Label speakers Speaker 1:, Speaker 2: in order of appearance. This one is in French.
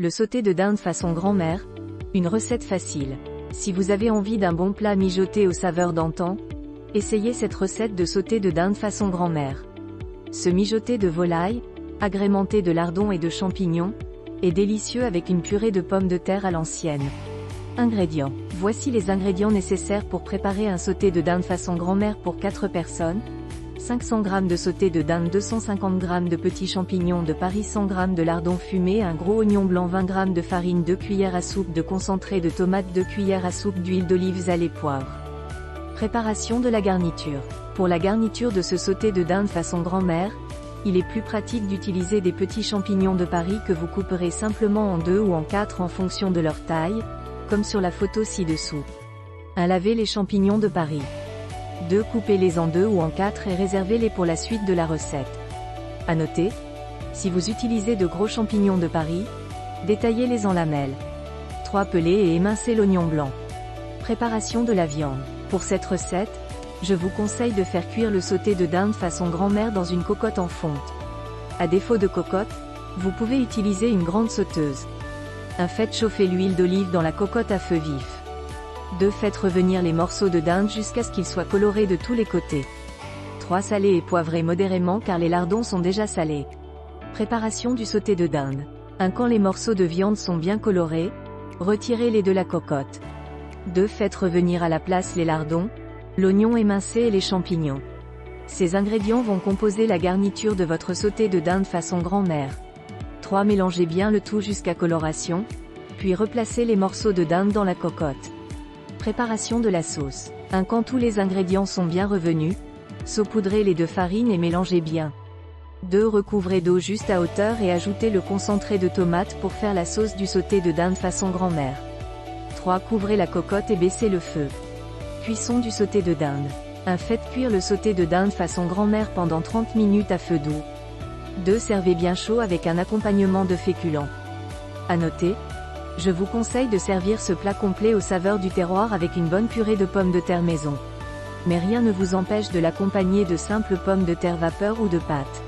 Speaker 1: Le sauté de dinde façon grand-mère, une recette facile. Si vous avez envie d'un bon plat mijoté aux saveurs d'antan, essayez cette recette de sauté de dinde façon grand-mère. Ce mijoté de volaille, agrémenté de lardons et de champignons, est délicieux avec une purée de pommes de terre à l'ancienne. Ingrédients. Voici les ingrédients nécessaires pour préparer un sauté de dinde façon grand-mère pour 4 personnes. 500 g de sauté de dinde, 250 g de petits champignons de Paris, 100 g de lardons fumés, un gros oignon blanc, 20 g de farine, 2 cuillères à soupe de concentré de tomate, 2 cuillères à soupe d'huile d'olive, sel et poivre. Préparation de la garniture. Pour la garniture de ce sauté de dinde façon grand-mère, il est plus pratique d'utiliser des petits champignons de Paris que vous couperez simplement en 2 ou en 4 en fonction de leur taille, comme sur la photo ci-dessous. 1. Lavez les champignons de Paris. 2. Coupez-les en 2 ou en 4 et réservez-les pour la suite de la recette. À noter, si vous utilisez de gros champignons de Paris, détaillez-les en lamelles. 3. Pelez et émincez l'oignon blanc. Préparation de la viande. Pour cette recette, je vous conseille de faire cuire le sauté de dinde façon grand-mère dans une cocotte en fonte. À défaut de cocotte, vous pouvez utiliser une grande sauteuse. 1. Faites chauffer l'huile d'olive dans la cocotte à feu vif. 2. Faites revenir les morceaux de dinde jusqu'à ce qu'ils soient colorés de tous les côtés. 3. Salez et poivrez modérément car les lardons sont déjà salés. Préparation du sauté de dinde. 1. Quand les morceaux de viande sont bien colorés, retirez-les de la cocotte. 2. Faites revenir à la place les lardons, l'oignon émincé et les champignons. Ces ingrédients vont composer la garniture de votre sauté de dinde façon grand-mère. 3. Mélangez bien le tout jusqu'à coloration, puis replacez les morceaux de dinde dans la cocotte. Préparation de la sauce. 1. Quand tous les ingrédients sont bien revenus, saupoudrez-les de farine et mélangez bien. 2. Recouvrez d'eau juste à hauteur et ajoutez le concentré de tomate pour faire la sauce du sauté de dinde façon grand-mère. 3. Couvrez la cocotte et baissez le feu. Cuisson du sauté de dinde. 1. Faites cuire le sauté de dinde façon grand-mère pendant 30 minutes à feu doux. 2. Servez bien chaud avec un accompagnement de féculents. À noter, je vous conseille de servir ce plat complet aux saveurs du terroir avec une bonne purée de pommes de terre maison. Mais rien ne vous empêche de l'accompagner de simples pommes de terre vapeur ou de pâte.